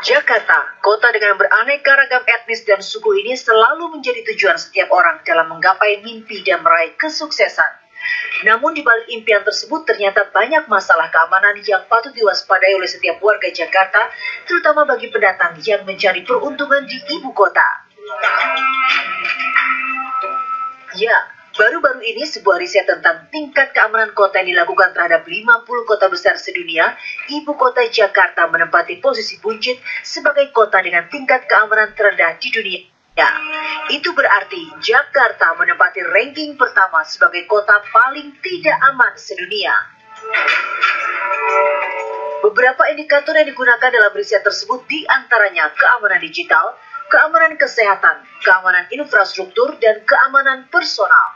Jakarta, kota dengan beraneka ragam etnis dan suku ini selalu menjadi tujuan setiap orang dalam menggapai mimpi dan meraih kesuksesan. Namun di balik impian tersebut ternyata banyak masalah keamanan yang patut diwaspadai oleh setiap warga Jakarta, terutama bagi pendatang yang mencari peruntungan di ibu kota. Ya, baru-baru ini sebuah riset tentang tingkat keamanan kota yang dilakukan terhadap 50 kota besar sedunia, ibu kota Jakarta menempati posisi buncit sebagai kota dengan tingkat keamanan terendah di dunia. Itu berarti Jakarta menempati ranking pertama sebagai kota paling tidak aman sedunia. Beberapa indikator yang digunakan dalam riset tersebut diantaranya keamanan digital, keamanan kesehatan, keamanan infrastruktur, dan keamanan personal.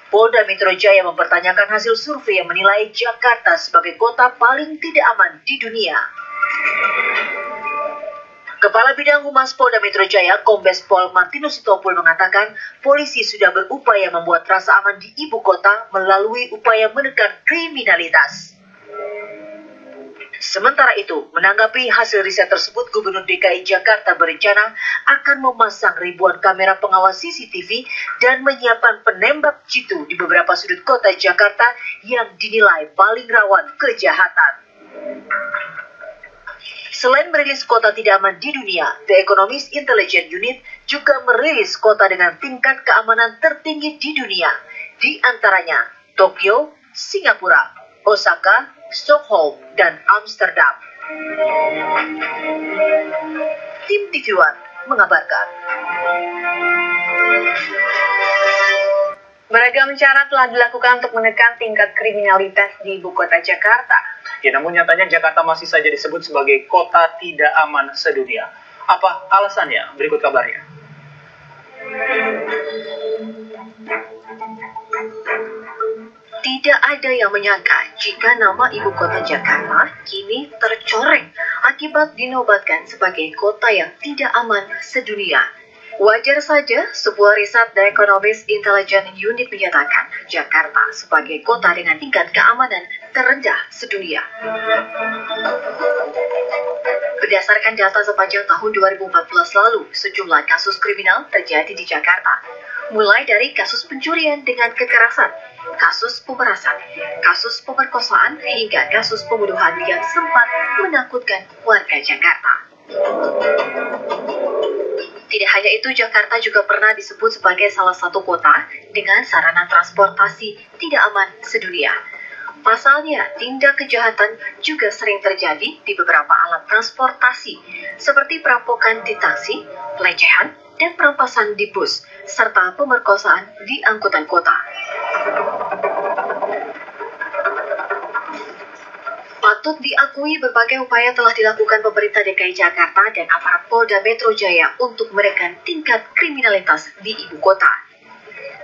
Polda Metro Jaya mempertanyakan hasil survei yang menilai Jakarta sebagai kota paling tidak aman di dunia. Kepala Bidang Humas Polda Metro Jaya, Kombes Pol Martinus Sitompul mengatakan, polisi sudah berupaya membuat rasa aman di ibu kota melalui upaya menekan kriminalitas. Sementara itu, menanggapi hasil riset tersebut, Gubernur DKI Jakarta berencana akan memasang ribuan kamera pengawas CCTV dan menyiapkan penembak jitu di beberapa sudut kota Jakarta yang dinilai paling rawan kejahatan. Selain merilis kota tidak aman di dunia, The Economist Intelligence Unit juga merilis kota dengan tingkat keamanan tertinggi di dunia, di antaranya Tokyo, Singapura, Osaka, Stockholm, dan Amsterdam. Tim TV One mengabarkan. Beragam cara telah dilakukan untuk menekan tingkat kriminalitas di ibu kota Jakarta. Ya, namun nyatanya Jakarta masih saja disebut sebagai kota tidak aman sedunia. Apa alasannya? Berikut kabarnya. Tidak ada yang menyangka jika nama ibu kota Jakarta kini tercoreng akibat dinobatkan sebagai kota yang tidak aman sedunia. Wajar saja sebuah riset The Economist Intelligence Unit menyatakan Jakarta sebagai kota dengan tingkat keamanan terendah sedunia. Berdasarkan data sepanjang tahun 2014 lalu, sejumlah kasus kriminal terjadi di Jakarta. Mulai dari kasus pencurian dengan kekerasan, kasus pemerasan, kasus pemerkosaan, hingga kasus pembunuhan yang sempat menakutkan warga Jakarta. Tidak hanya itu, Jakarta juga pernah disebut sebagai salah satu kota dengan sarana transportasi tidak aman sedunia. Pasalnya, tindak kejahatan juga sering terjadi di beberapa alat transportasi, seperti perampokan di taksi, pelecehan, dan perampasan di bus, serta pemerkosaan di angkutan kota. Patut diakui berbagai upaya telah dilakukan pemerintah DKI Jakarta dan aparat Polda Metro Jaya untuk menekan tingkat kriminalitas di ibu kota.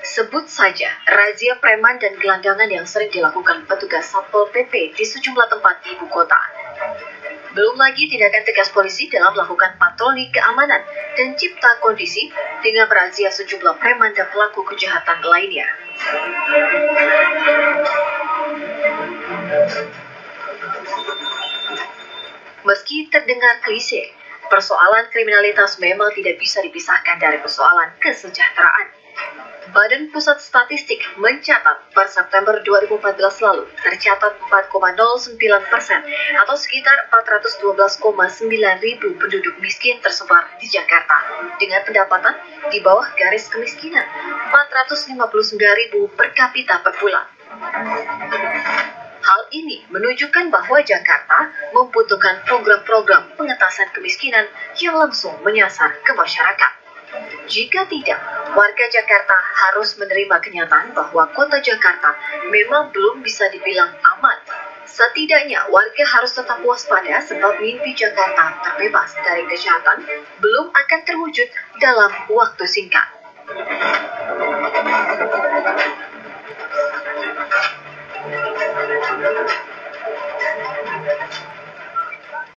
Sebut saja razia preman dan gelandangan yang sering dilakukan petugas Satpol PP di sejumlah tempat di ibu kota. Belum lagi tindakan tegas polisi dalam melakukan patroli keamanan dan cipta kondisi dengan merazia sejumlah preman dan pelaku kejahatan lainnya. Meski terdengar klise, persoalan kriminalitas memang tidak bisa dipisahkan dari persoalan kesejahteraan. Badan Pusat Statistik mencatat per September 2014 lalu tercatat 4,09% atau sekitar 412,9 ribu penduduk miskin tersebar di Jakarta dengan pendapatan di bawah garis kemiskinan 459 ribu per kapita per bulan. Hal ini menunjukkan bahwa Jakarta membutuhkan program-program pengentasan kemiskinan yang langsung menyasar ke masyarakat. Jika tidak, warga Jakarta harus menerima kenyataan bahwa kota Jakarta memang belum bisa dibilang aman. Setidaknya warga harus tetap waspada sebab mimpi Jakarta terbebas dari kejahatan belum akan terwujud dalam waktu singkat.